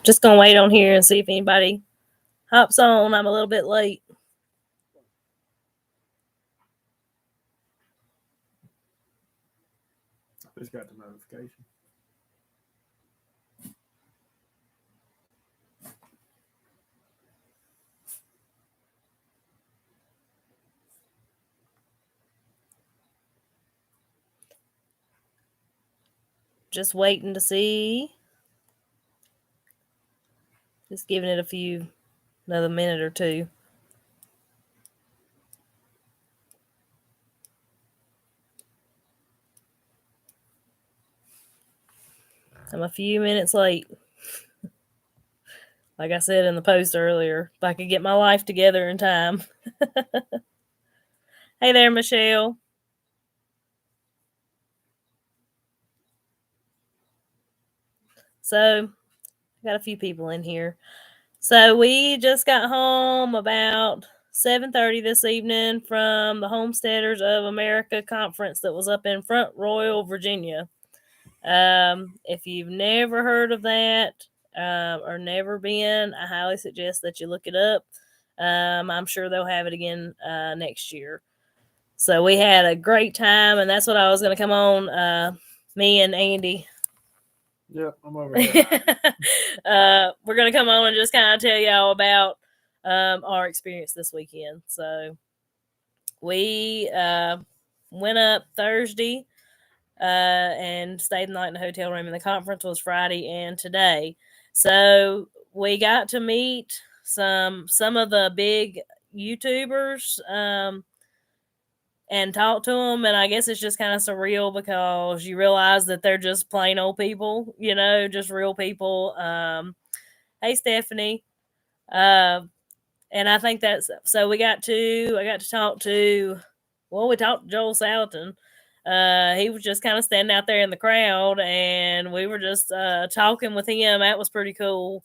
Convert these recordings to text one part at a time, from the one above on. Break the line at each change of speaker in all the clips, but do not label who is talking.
Just gonna wait on here and see if anybody hops on. I'm a little bit late.
Just got the notification.
Just waiting to see. Just giving it another minute or two. I'm a few minutes late. Like I said in the post earlier, if I could get my life together in time. Hey there, Michelle. So, got a few people in here. So we just got home about 7:30 this evening from the Homesteaders of America conference that was up in Front Royal, Virginia. If you've never heard of that or never been, I highly suggest that you look it up. I'm sure they'll have it again next year. So we had a great time, and that's what I was going to come on. Me and Andy.
Yeah, I'm over here.
We're going to come on and just kind of tell y'all about our experience this weekend. So we went up Thursday and stayed the night in the hotel room, and the conference was Friday and today. So we got to meet some of the big YouTubers and talk to them, and I guess it's just kind of surreal because you realize that they're just plain old people, just real people. Hey, Stephanie. And I think that's so. I got to talk to. Well, we talked to Joel Salatin. He was just kind of standing out there in the crowd, and we were just talking with him. That was pretty cool.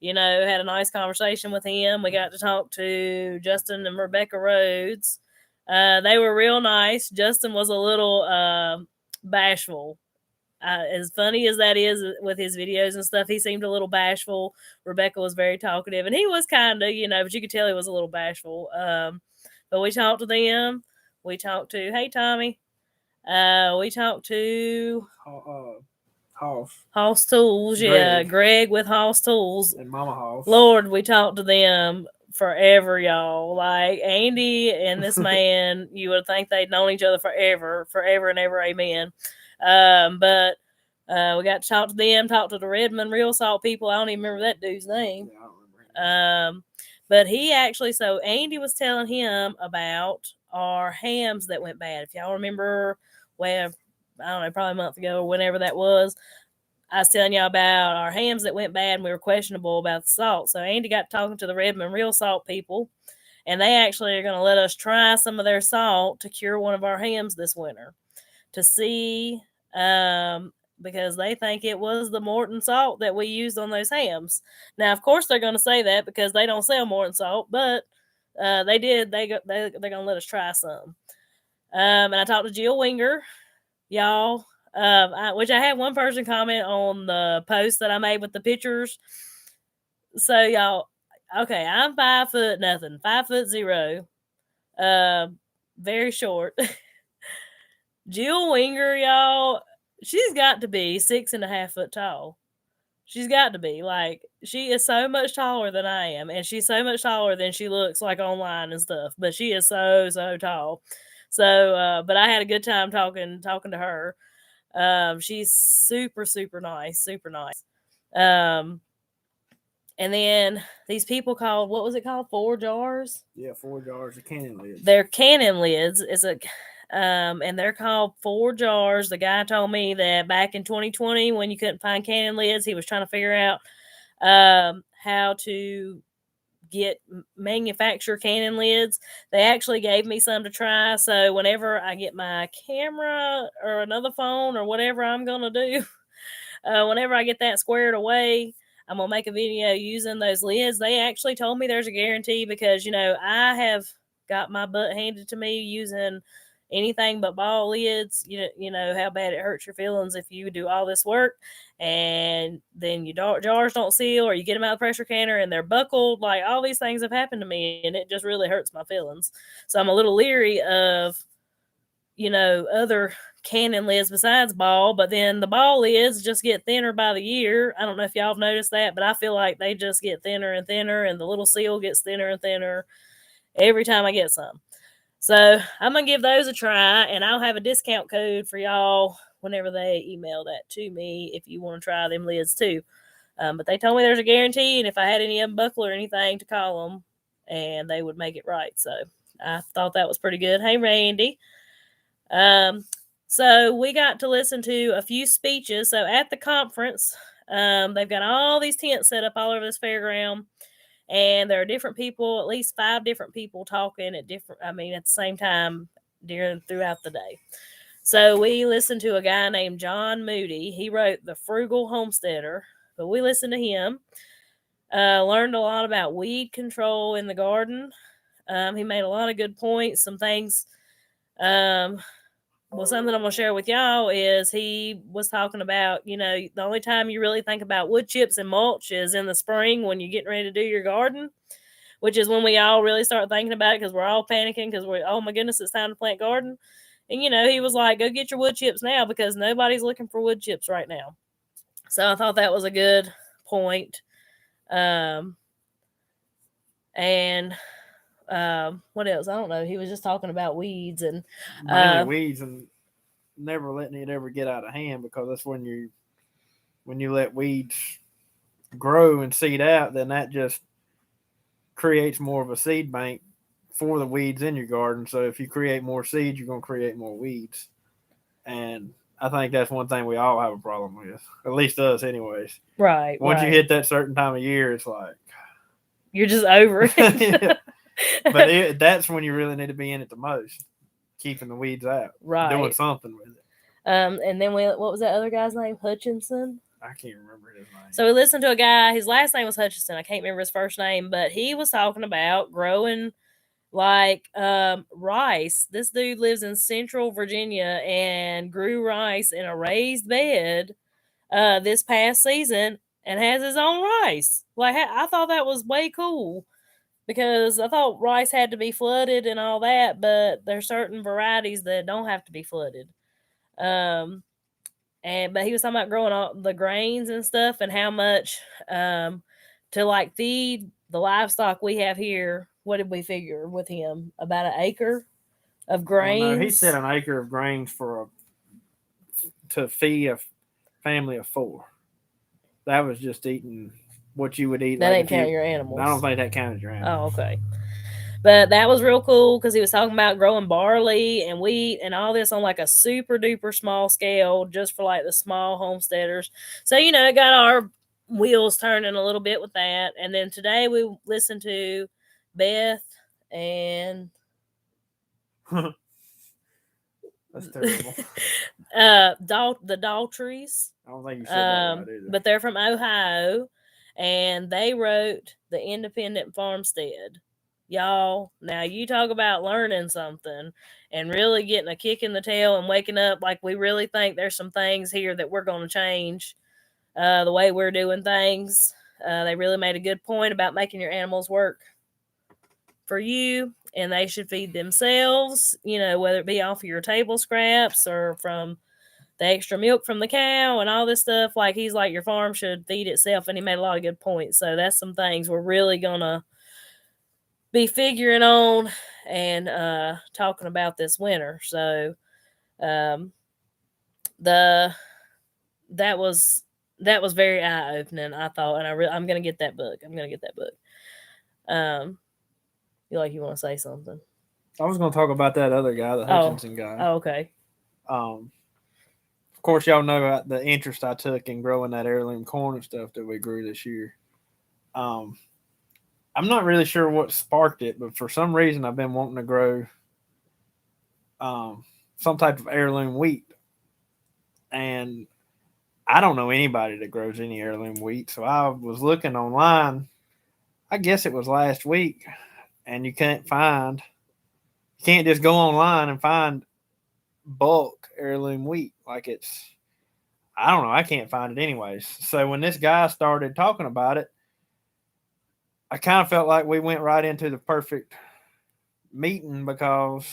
Had a nice conversation with him. We got to talk to Justin and Rebecca Rhodes. They were real nice. Justin was a little bashful. As funny as that is with his videos and stuff, he seemed a little bashful. Rebecca was very talkative, and he was kind of, but you could tell he was a little bashful. But we talked to them. We talked to, hey, Tommy. We talked to Hoss Tools. Yeah, Greg with Hoss Tools.
And Mama Hoss.
Lord, we talked to them forever, y'all. Like, Andy and this man, you would think they'd known each other forever and ever, amen. But we got to talk to them, talk to the Redmond Real Salt people. I don't even remember that dude's name.
Yeah, I don't remember.
But he actually, so Andy was telling him about our hams that went bad. If y'all remember, well, I don't know, probably a month ago or whenever that was, I was telling y'all about our hams that went bad and we were questionable about the salt. So Andy got talking to the Redmond Real Salt people, and they actually are going to let us try some of their salt to cure one of our hams this winter to see, because they think it was the Morton salt that we used on those hams. Now, of course, they're going to say that because they don't sell Morton salt, but they did. They're going to let us try some. And I talked to Jill Winger, y'all, which I had one person comment on the post that I made with the pictures. So, y'all, okay, I'm 5'0", 5'0", very short. Jill Winger, y'all, she's got to be 6.5 foot tall. She's got to be. Like, she is so much taller than I am, and she's so much taller than she looks like online and stuff. But she is so tall. So, but I had a good time talking to her. She's super nice, super nice. And then these people called, what was it called? 4 jars?
Yeah, 4 jars of cannon lids.
They're cannon lids. It's a and they're called 4 jars. The guy told me that back in 2020, when you couldn't find cannon lids, he was trying to figure out how to manufacture cannon lids. They actually gave me some to try. So whenever I get my camera or another phone or whatever I'm gonna do, whenever I get that squared away, I'm gonna make a video using those lids. They actually told me there's a guarantee because I have got my butt handed to me using anything but ball lids. You know how bad it hurts your feelings if you do all this work and then your jars don't seal, or you get them out of the pressure canner and they're buckled. Like, all these things have happened to me, and it just really hurts my feelings. So I'm a little leery of, other cannon lids besides ball. But then the ball lids just get thinner by the year. I don't know if y'all have noticed that, but I feel like they just get thinner and thinner, and the little seal gets thinner and thinner every time I get some. So I'm going to give those a try, and I'll have a discount code for y'all whenever they email that to me if you want to try them lids too. But they told me there's a guarantee, and if I had any of them buckle or anything, to call them, and they would make it right. So I thought that was pretty good. Hey, Randy. So we got to listen to a few speeches. So at the conference, they've got all these tents set up all over this fairground, and there are different people, at least 5 different people talking at the same time throughout the day. So we listened to a guy named John Moody. He wrote The Frugal Homesteader, but we listened to him. Learned a lot about weed control in the garden. He made a lot of good points. Some things. Something I'm going to share with y'all is he was talking about, the only time you really think about wood chips and mulch is in the spring when you're getting ready to do your garden, which is when we all really start thinking about it, because we're all panicking because oh my goodness, it's time to plant garden. And, he was like, go get your wood chips now, because nobody's looking for wood chips right now. So I thought that was a good point. And what else? I don't know. He was just talking about weeds and
mainly weeds, and never letting it ever get out of hand, because that's when you let weeds grow and seed out, then that just creates more of a seed bank for the weeds in your garden. So if you create more seeds, you're going to create more weeds. And I think that's one thing we all have a problem with, at least us anyways.
Right.
Once you hit that certain time of year, it's like
you're just over it.
But that's when you really need to be in it the most, keeping the weeds out,
right?
Doing something with it.
And then what was that other guy's name? Hutchinson?
I can't remember his name.
So we listened to a guy, his last name was Hutchinson. I can't remember his first name, but he was talking about growing like rice. This dude lives in Central Virginia and grew rice in a raised bed this past season and has his own rice. Like, I thought that was way cool, because I thought rice had to be flooded and all that, but there's certain varieties that don't have to be flooded. But he was talking about growing all the grains and stuff, and how much to like feed the livestock we have here. What did we figure with him? About an acre of grains?
Well, no, he said an acre of grains to feed a family of 4. That was just eating what you would eat.
That ain't count your animals.
I don't think that counted your animals.
Oh, okay. But that was real cool, because he was talking about growing barley and wheat and all this on like a super duper small scale, just for like the small homesteaders. So, it got our wheels turning a little bit with that. And then today we listened to Beth and
that's terrible.
The Daltrys.
I don't think you said that right either.
But they're from Ohio, and they wrote The Independent Farmstead. Y'all, now you talk about learning something and really getting a kick in the tail and waking up like we really think there's some things here that we're going to change the way we're doing things. They really made a good point about making your animals work for you, and they should feed themselves, whether it be off of your table scraps or from the extra milk from the cow and all this stuff. Like, he's like, your farm should feed itself, and he made a lot of good points. So that's some things we're really going to be figuring on and talking about this winter. So that was very eye opening, I thought, and I'm gonna get that book. You want to say something?
I was gonna talk about that other guy, the Hutchinson guy.
Oh, okay.
Of course, y'all know the interest I took in growing that heirloom corn and stuff that we grew this year. I'm not really sure what sparked it, but for some reason I've been wanting to grow some type of heirloom wheat. And I don't know anybody that grows any heirloom wheat. So I was looking online, I guess it was last week, and you can't just go online and find bulk heirloom wheat. Like it's, I don't know, I can't find it anyways. So when this guy started talking about it, I kind of felt like we went right into the perfect meeting because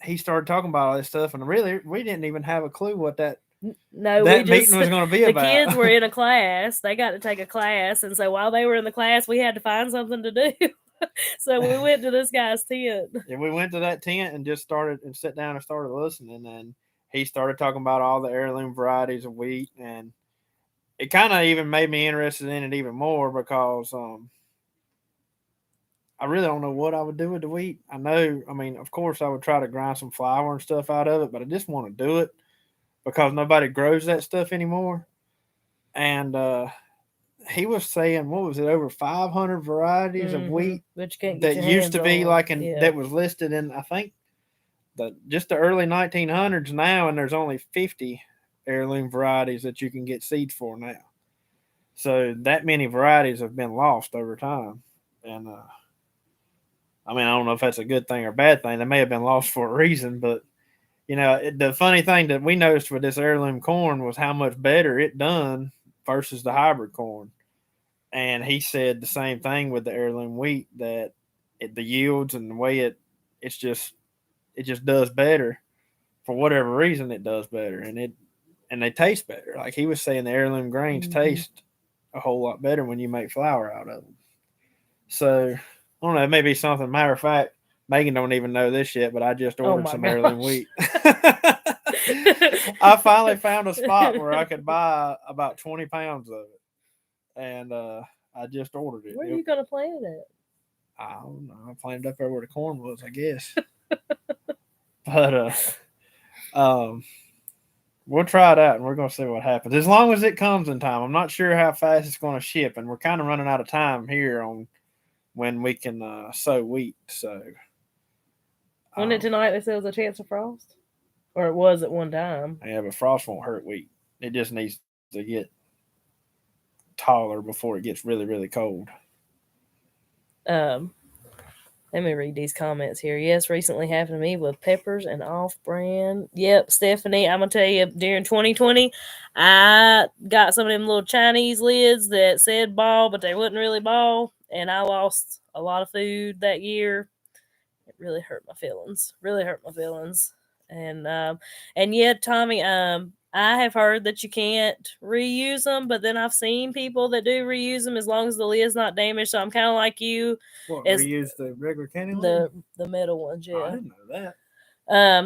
he started talking about all this stuff, and really we didn't even have a clue what
No, we
that
just
meeting was going to be
the
about.
kids were in a class. They got to take a class, and so while they were in the class, we had to find something to do. So we went to this guy's tent.
And we went to that tent and just started and sat down and started listening. And he started talking about all the heirloom varieties of wheat, and it kind of even made me interested in it even more because I really don't know what I would do with the wheat. I know, I mean, of course, I would try to grind some flour and stuff out of it, but I just want to do it because nobody grows that stuff anymore. And he was saying, what was it, over 500 varieties of wheat
But you can't get
that
your
used
hands
to be
on.
like that was listed in, I think, just the early 1900s now, and there's only 50 heirloom varieties that you can get seeds for now. So that many varieties have been lost over time. And I mean, I don't know if that's a good thing or bad thing. They may have been lost for a reason, but the funny thing that we noticed with this heirloom corn was how much better it done versus the hybrid corn. And he said the same thing with the heirloom wheat, that the yields and the way it just does better for whatever reason. It does better, and they taste better. Like he was saying, the heirloom grains taste a whole lot better when you make flour out of them. So I don't know, it may be something. Matter of fact, Megan don't even know this yet, but I just
Oh
ordered
my
some heirloom
gosh.
wheat. I finally found a spot where I could buy about 20 pounds of it, and I just ordered it.
Where are you gonna plant it
I don't know. I planted up there where the corn was, I guess. But um, we'll try it out, and we're gonna see what happens. As long as it comes in time. I'm not sure how fast it's gonna ship, and we're kind of running out of time here on when we can sow wheat. So
Wasn't it tonight they said there was a chance of frost? Or it was at one time.
yeah, but frost won't hurt wheat. It just needs to get taller before it gets really, really cold.
Um, Let me read these comments here. Yes, recently happened to me with peppers and off brand. Yep, Stephanie, I'm going to tell you, during 2020, I got some of them little Chinese lids that said ball, but they wouldn't really ball. And I lost a lot of food that year. It really hurt my feelings. Really hurt my feelings. And yeah, Tommy, I have heard that you can't reuse them, but then I've seen people that do reuse them as long as the lid's not damaged. So I'm kind of like you,
What,
as
reuse the regular candy lid?
the metal ones,
Oh, I
yeah.
didn't know that.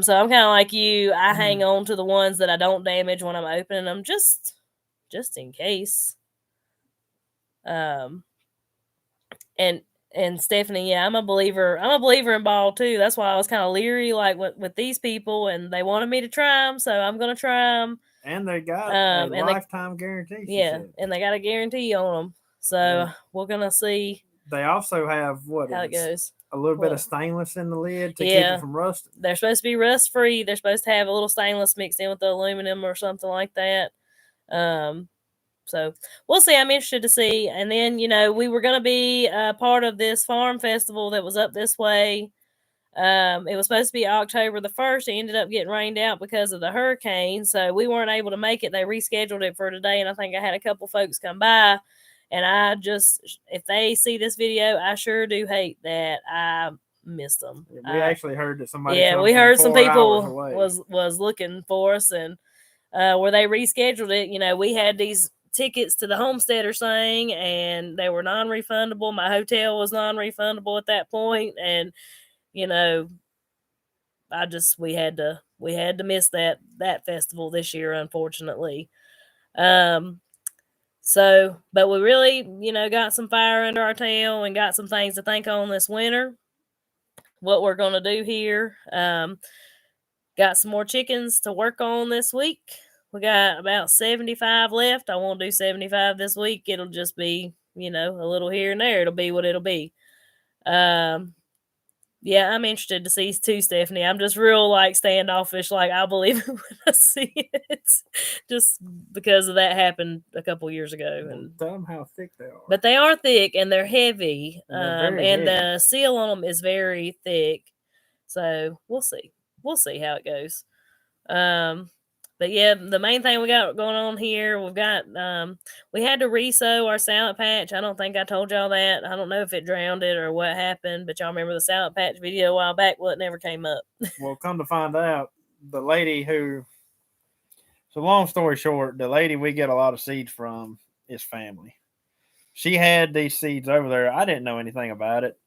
So I'm kind of like you. I hang on to the ones that I don't damage when I'm opening them, just in case. Um, and and Stephanie, yeah, I'm a believer. I'm a believer in ball too. That's why I was kind of leery, like with these people, and they wanted me to try them, so I'm gonna try them.
And they got a
And
lifetime guarantee. She
yeah,
said.
and they got a guarantee on them, so
And
we're gonna see
they also have what
how
is
it goes.
a little bit of
What?
stainless in the lid to keep
Yeah,
it from rusting.
they're supposed to be rust free. They're supposed to have a little stainless mixed in with the aluminum or something like that. Um, So we'll see. I'm interested to see. And then, we were going to be a part of this farm festival that was up this way. It was supposed to be October the 1st. It ended up getting rained out because of the hurricane. So we weren't able to make it. They rescheduled it for today. And I think I had a couple folks come by. And if they see this video, I sure do hate that I missed them.
We actually heard that somebody
yeah,
come
we
from
heard some
4 hours
people
away.
was looking for us, and where they rescheduled it, we had these tickets to the Homesteader thing, and they were non-refundable. My hotel was non-refundable at that point, and you know, we had to miss that festival this year, unfortunately. Um, but we really, got some fire under our tail and got some things to think on this winter. What we're gonna do here. Got some more chickens to work on this week. We got about 75 left. I won't do 75 this week. It'll just be, a little here and there. It'll be what it'll be. Um, yeah, I'm interested to see too, Stephanie. I'm just real like standoffish. Like I'll believe it when I see it, just because of that happened a couple years ago. And
tell them how thick they are.
But they are thick and they're heavy.
And they're very
and
heavy.
the seal on them is very thick. So we'll see. We'll see how it goes. Um, but yeah, the main thing we got going on here, we've got we had to resow our salad patch. I don't think I told y'all that. I don't know if it drowned it or what happened, but y'all remember the salad patch video a while back? Well, it never came up.
Well, come to find out, the lady who, so long story short, the lady we get a lot of seeds from is family. She had these seeds over there. I didn't know anything about it.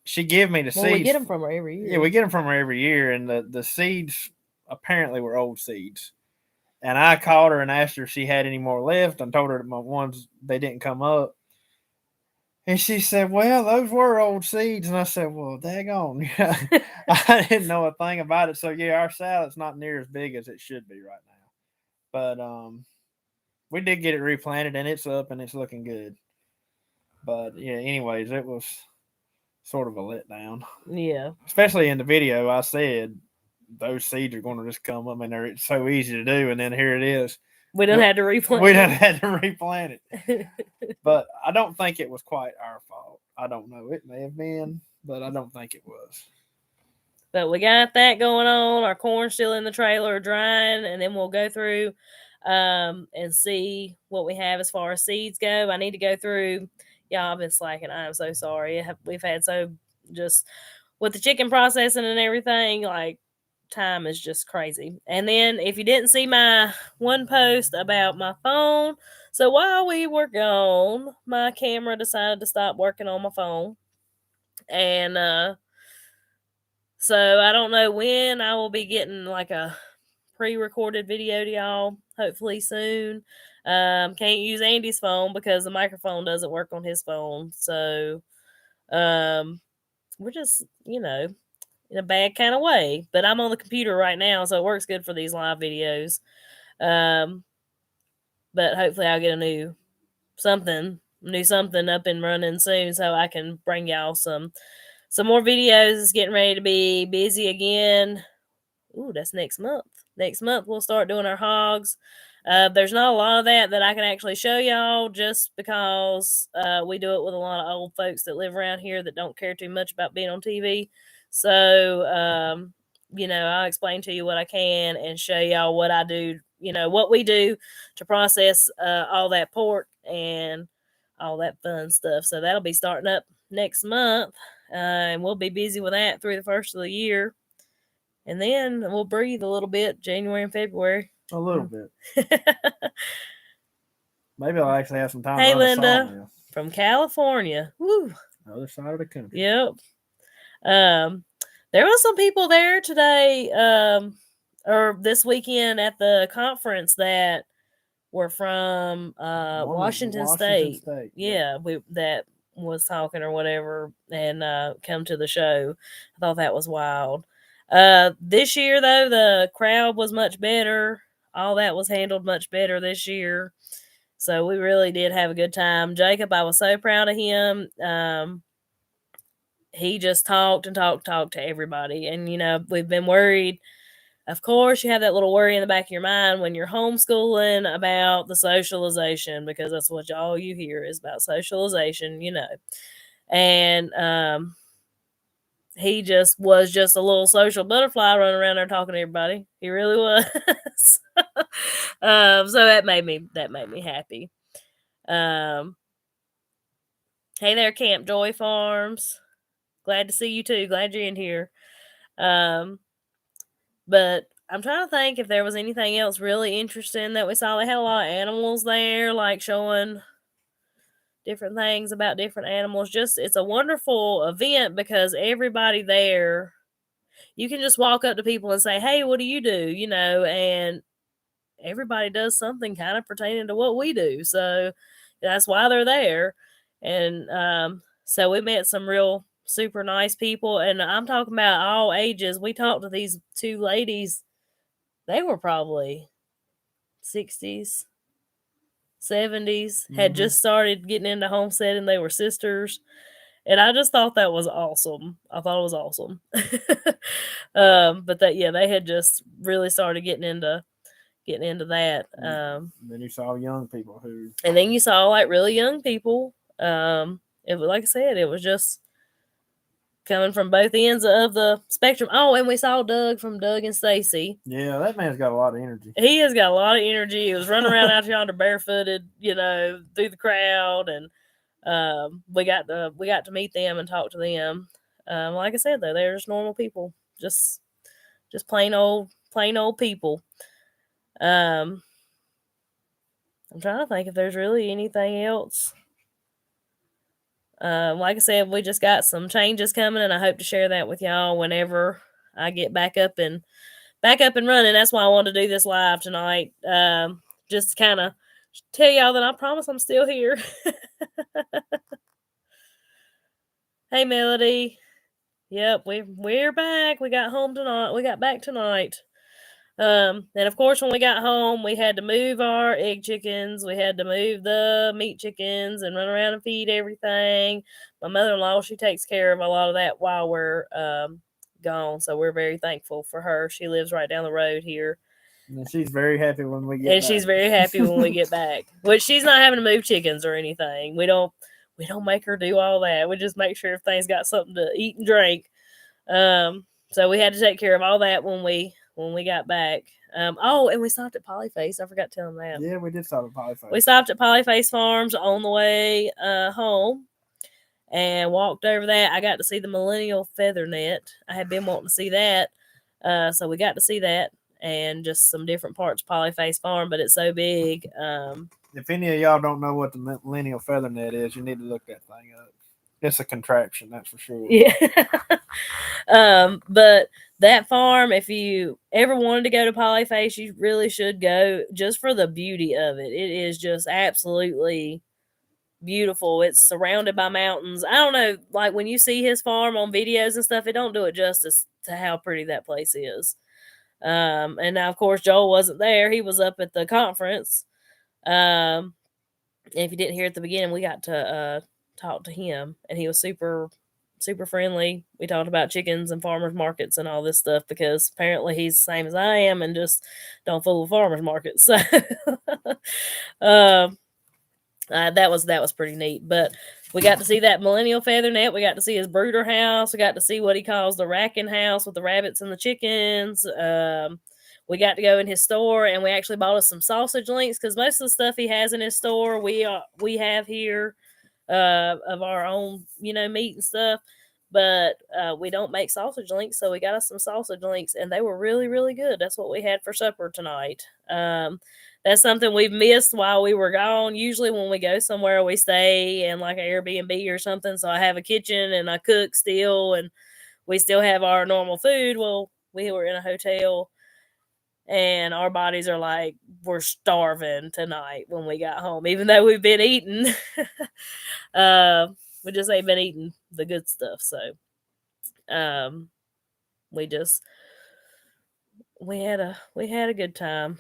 She gave me the
Well, we
seeds.
get them from her every year.
Yeah, we get them from her every year, and the seeds apparently were old seeds. And I called her and asked her if she had any more left, and told her that my ones they didn't come up. And she said, "Well, those were old seeds." And I said, "Well, daggone, I didn't know a thing about it." So yeah, our salad's not near as big as it should be right now. But we did get it replanted, and it's up and it's looking good. But yeah, anyways, it was sort of a letdown.
Yeah.
Especially in the video, I said those seeds are going to just come up, and it's so easy to do, and then here it is.
We done had to replant.
We done had to replant it. But I don't think it was quite our fault. I don't know. It may have been, but I don't think it was.
But we got that going on. Our corn's still in the trailer drying, and then we'll go through and see what we have as far as seeds go. I need to go through. Yeah, I've been slacking. I'm so sorry. We've had so just with the chicken processing and everything, like time is just crazy. And then if you didn't see my one post about my phone, so while we were gone, my camera decided to stop working on my phone. And so I don't know when I will be getting like a pre-recorded video to y'all. Hopefully soon. Can't use Andy's phone because the microphone doesn't work on his phone. So we're just, in a bad kind of way. But I'm on the computer right now, so it works good for these live videos. But hopefully I'll get a new something up and running soon, so I can bring y'all some more videos. It's getting ready to be busy again. Ooh, that's next month. Next month we'll start doing our hogs. There's not a lot of that I can actually show y'all, just because we do it with a lot of old folks that live around here that don't care too much about being on TV. So, I'll explain to you what I can and show y'all what I do, what we do to process all that pork and all that fun stuff. So that'll be starting up next month, and we'll be busy with that through the first of the year. And then we'll breathe a little bit January and February.
A little bit. Maybe I'll actually have some time
Hey,
to run a
Linda
sawmill.
from California. Woo.
Other side of the country.
Yep. There was some people there today, or this weekend at the conference that were from Washington State. Yeah, that was talking or whatever and come to the show. I thought that was wild. This year though, the crowd was much better. All that was handled much better this year. So we really did have a good time. Jacob, I was so proud of him. He just talked to everybody. And, we've been worried. Of course, you have that little worry in the back of your mind when you're homeschooling about the socialization, because that's what all you hear is about socialization, And he was just a little social butterfly running around there talking to everybody. He really was. So that made me happy. Hey there, Camp Joy Farms. Glad to see you too. Glad you're in here. But I'm trying to think if there was anything else really interesting that we saw. They had a lot of animals there, like showing different things about different animals. Just, it's a wonderful event because everybody there, you can just walk up to people and say, "Hey, what do you do?" And everybody does something kind of pertaining to what we do. So that's why they're there. And so we met some real super nice people, and I'm talking about all ages. We talked to these two ladies. They were probably 60s, 70s, had just started getting into homesteading. They were sisters. And I just thought that was awesome. I thought it was awesome. But they had just really started getting into that.
Then you saw young people who,
and then you saw like really young people. It was, like I said, it was just coming from both ends of the spectrum. Oh, and we saw Doug from Doug and Stacy.
Yeah, that man's got a lot of energy.
He has got a lot of energy. He was running around out yonder barefooted, through the crowd, and we got to meet them and talk to them. Like I said, though, they're just normal people, just plain old people. I'm trying to think if there's really anything else. Like I said, we just got some changes coming, and I hope to share that with y'all whenever I get back up and running. That's why I wanted to do this live tonight. Just to kind of tell y'all that I promise I'm still here. Hey, Melody. Yep, we're back. We got home tonight. We got back tonight. And of course, when we got home, we had to move our egg chickens. We had to move the meat chickens and run around and feed everything. My mother-in-law, she takes care of a lot of that while we're gone, so we're very thankful for her. She lives right down the road here.
And she's very happy when we get back.
She's very happy when we get back. Which she's not having to move chickens or anything. We don't make her do all that. We just make sure everything's got something to eat and drink. So we had to take care of all that when we got back. And we stopped at Polyface. I forgot to tell them that.
Yeah, we did stop at Polyface.
We stopped at Polyface Farms on the way home and walked over that. I got to see the Millennial Feather Net. I had been wanting to see that. So we got to see that and just some different parts of Polyface Farm, but it's so big.
If any of y'all don't know what the Millennial Feather Net is, you need to look that thing up. It's a contraption, that's for sure.
Yeah. But that farm, if you ever wanted to go to Polyface, you really should go just for the beauty of it. It is just absolutely beautiful. It's surrounded by mountains. I don't know, like when you see his farm on videos and stuff, it don't do it justice to how pretty that place is. And now, of course, Joel wasn't there. He was up at the conference. If you didn't hear at the beginning, we got to talk to him, and he was super friendly. We talked about chickens and farmers markets and all this stuff because apparently he's the same as I am and just don't fool with farmers markets. So that was pretty neat. But we got to see that Millennial Feather Net. We got to see his brooder house. We got to see what he calls the racking house with the rabbits and the chickens. We got to go in his store, and we actually bought us some sausage links because most of the stuff he has in his store we have here of our own, meat and stuff. But we don't make sausage links, so we got us some sausage links, and they were really, really good. That's what we had for supper tonight. That's something we've missed while we were gone. Usually when we go somewhere, we stay in like an Airbnb or something. So I have a kitchen and I cook still, and we still have our normal food. Well, we were in a hotel, and our bodies are like, we're starving tonight when we got home, even though we've been eating. We just ain't been eating the good stuff. So we had a good time.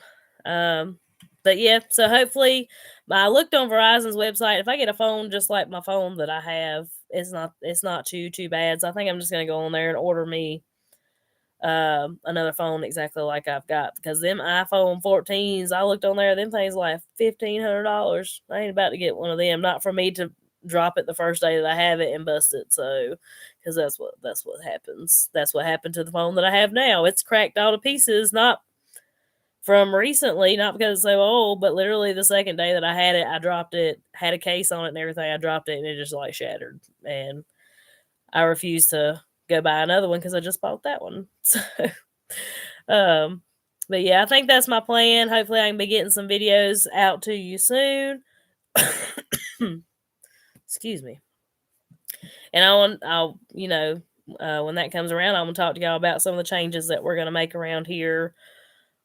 But yeah, so hopefully I looked on Verizon's website. If I get a phone just like my phone that I have, it's not too bad. So I think I'm just gonna go on there and order me another phone exactly like I've got, because them iPhone 14s, I looked on there, them things like $1,500. I ain't about to get one of them. Not for me to drop it the first day that I have it and bust it. So, because that's what happens. That's what happened to the phone that I have now. It's cracked all to pieces. Not from recently, not because it's so old, but literally the second day that I had it, I dropped it. Had a case on it and everything. I dropped it and it just like shattered. And I refused to go buy another one because I just bought that one. So, but yeah, I think that's my plan. Hopefully, I can be getting some videos out to you soon. Excuse me. And I'll when that comes around, I'm gonna talk to y'all about some of the changes that we're gonna make around here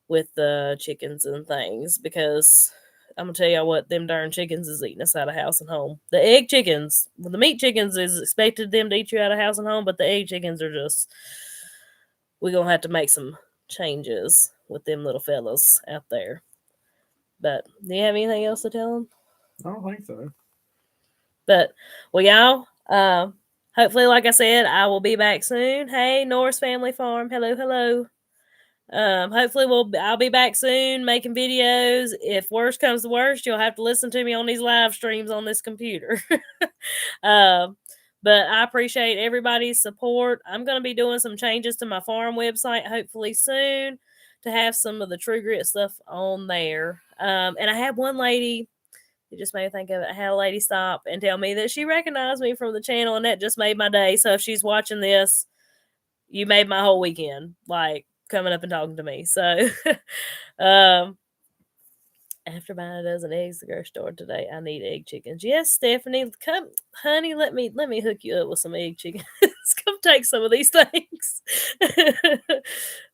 with the chickens and things, because I'm gonna tell y'all what, them darn chickens is eating us out of house and home. The egg chickens, the meat chickens is expected them to eat you out of house and home, but the egg chickens are just, we're gonna have to make some changes with them little fellas out there. But do you have anything else to tell them?
I don't think so.
But well, y'all, hopefully, like I said, I will be back soon. Hey, Norris Family Farm, hello. Hopefully I'll be back soon making videos. If worst comes to worst, you'll have to listen to me on these live streams on this computer. But I appreciate everybody's support. I'm going to be doing some changes to my farm website hopefully soon to have some of the True Grit stuff on there. And I had one lady, it just made me think of it. I had a lady stop and tell me that she recognized me from the channel, and that just made my day. So if she's watching this, you made my whole weekend, like coming up and talking to me. So, um, after buying a dozen eggs at the grocery store today, I need egg chickens. Yes, Stephanie, come, honey. Let me hook you up with some egg chickens. Come take some of these things.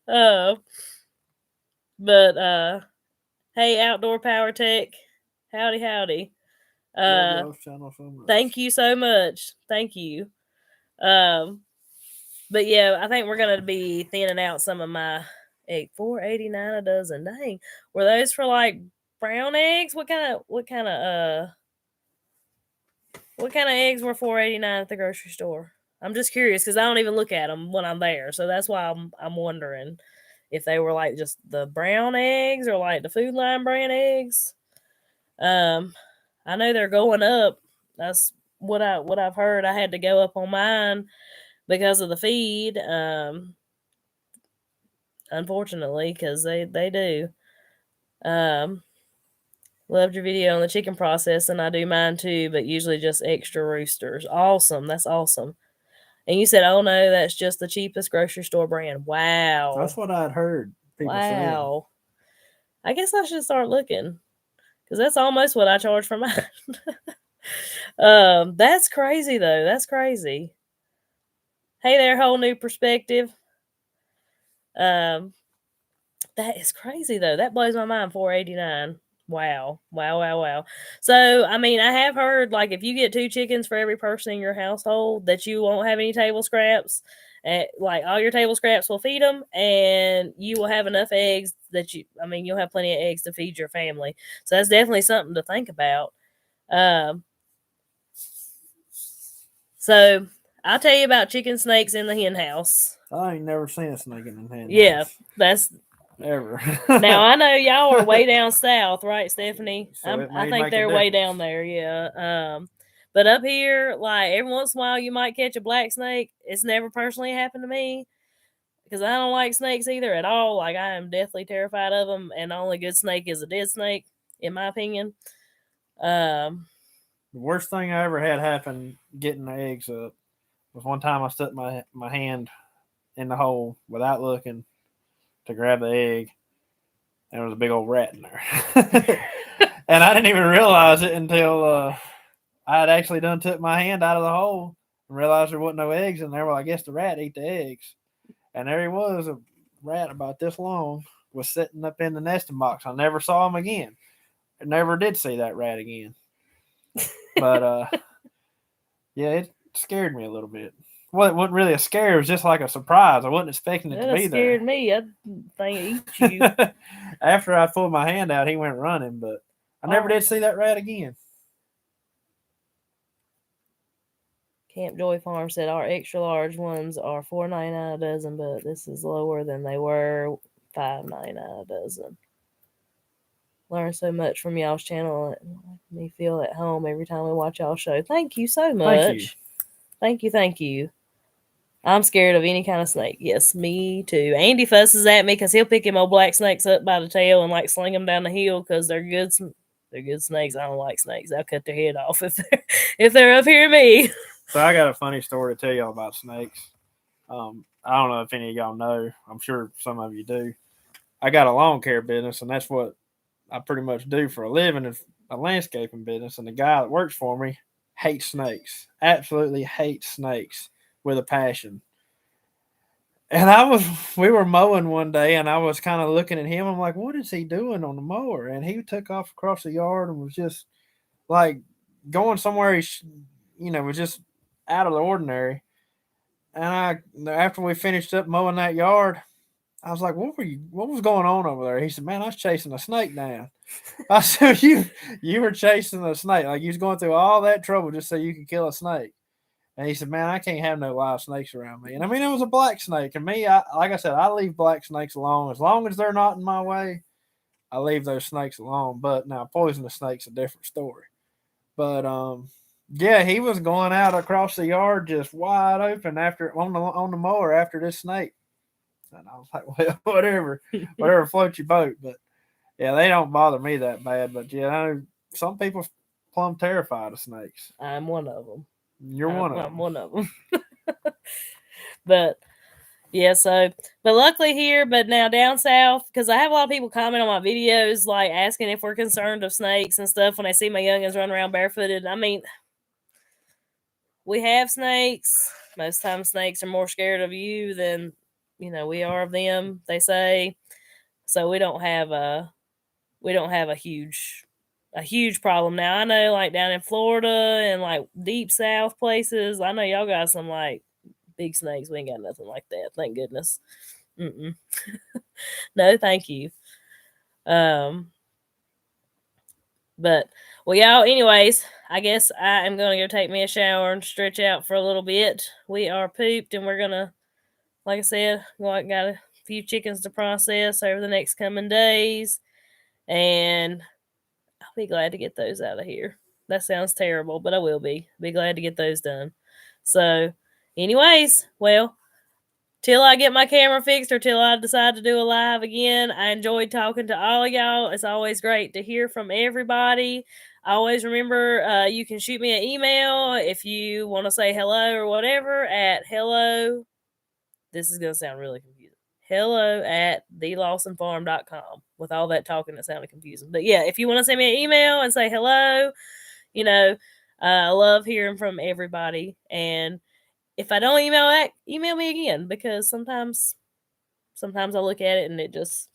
uh, but hey, Outdoor Power Tech, howdy, howdy.
Love
Uh,
y'all's channel so much.
thank you so much. Thank you. Um, but yeah, I think we're gonna be thinning out some of my egg. $4.89 a dozen. Dang, were those for like brown eggs? What kind of eggs were $4.89 at the grocery store? I'm just curious because I don't even look at them when I'm there, so that's why I'm wondering if they were like just the brown eggs or like the Food Line brand eggs. Um, I know they're going up. That's what I've heard. I had to go up on mine because of the feed. Unfortunately, because they do. Um, Loved your video on the chicken process, and I do mine too, but usually just extra roosters. Awesome, that's awesome. And you said, "Oh no, that's just the cheapest grocery store brand." Wow,
That's what I'd heard people saying.
wow. I guess I should start looking because that's almost what I charge for mine. That's crazy though. That's crazy. Hey there, whole new perspective. Um, that is crazy though. That blows my mind. $4.89. Wow. Wow, wow, wow. So, I mean, I have heard like if you get two chickens for every person in your household, that you won't have any table scraps. Like all your table scraps will feed them, and you will have enough eggs that you'll have plenty of eggs to feed your family. So that's definitely something to think about. Um, so I'll tell you about chicken snakes in the hen house.
I ain't never seen a snake in the hen
Yeah,
house.
that's
Ever.
now I know y'all are way down south, right, Stephanie?
So it
I
may
think
make a
they're way
difference.
down there, yeah. But up here, like every once in a while, you might catch a black snake. It's never personally happened to me because I don't like snakes either at all. Like I am deathly terrified of them, and the only good snake is a dead snake, in my opinion. Um,
The worst thing I ever had happen getting the eggs up was one time I stuck my hand in the hole without looking to grab the egg, and there was a big old rat in there. And I didn't even realize it until I had actually done took my hand out of the hole and realized there wasn't no eggs in there. Well, I guess the rat ate the eggs. And there he was, a rat about this long, was sitting up in the nesting box. I never saw him again. I never did see that rat again. But yeah, it scared me a little bit. Well, it wasn't really a scare. It was just like a surprise. I wasn't expecting it to
that
be there.
scared me. I think it eat you.
After I pulled my hand out, he went running, but I never
Oh,
did see that rat again.
Camp Joy Farm said our extra large ones are $4.99 a dozen, but this is lower than they were $5.99 a dozen. Learn so much from y'all's channel. It makes me feel at home every time we watch y'all show. Thank you so
Thank you.
much. Thank you, thank you. I'm scared of any kind of snake. Yes, me too. Andy fusses at me because he'll pick him old black snakes up by the tail and like sling them down the hill because they're good. They're good snakes. I don't like snakes. I'll cut their head off if they're up here me.
So I got a funny story to tell y'all about snakes. I don't know if any of y'all know. I'm sure some of you do. I got a lawn care business, and that's what I pretty much do for a living, is a landscaping business. And the guy that works for me hates snakes. Absolutely hates snakes with a passion. And we were mowing one day, and I was kind of looking at him. I'm like, what is he doing on the mower? And he took off across the yard and was just like going somewhere was just out of the ordinary. And after we finished up mowing that yard, I was like, what was going on over there? He said, man, I was chasing a snake down. I said, you were chasing a snake. Like you was going through all that trouble just so you could kill a snake. And he said, man, I can't have no live snakes around me. And I mean, it was a black snake. And me, like I said, I leave black snakes alone. As long as they're not in my way, I leave those snakes alone. But now poisonous snakes a different story. But Yeah, he was going out across the yard just wide open after on the mower after this snake. And I was like, well, whatever floats your boat. But yeah, they don't bother me that bad. But yeah, I know some people plumb terrified of snakes.
I'm one of them.
You're one of
I'm
them.
one of them. But yeah, so but luckily here, but now down south, because I have a lot of people comment on my videos, like asking if we're concerned of snakes and stuff when they see my youngins run around barefooted. I mean, we have snakes. Most times, snakes are more scared of you than we are of them. They say so. We don't have a huge problem now. I know, like down in Florida and like deep south places. I know y'all got some like big snakes. We ain't got nothing like that. Thank goodness. Mm-mm. No, thank you. Um, but well, y'all. Anyways, I guess I am gonna go take me a shower and stretch out for a little bit. We are pooped, and we're gonna, like I said, got a few chickens to process over the next coming days, and I'll be glad to get those out of here. That sounds terrible, but I will be glad to get those done. So, anyways, well, till I get my camera fixed or till I decide to do a live again. I enjoyed talking to all of y'all. It's always great to hear from everybody. Always remember, you can shoot me an email if you want to say hello or whatever at hello. This is going to sound really confusing. Hello at thelawsonfarm.com. With all that talking, it sounded confusing. But yeah, if you want to send me an email and say hello, you know, I love hearing from everybody. And if I don't email back, email me again because sometimes I look at it and it just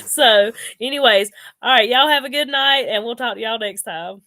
so anyways, all right, y'all have a good night and we'll talk to y'all next time.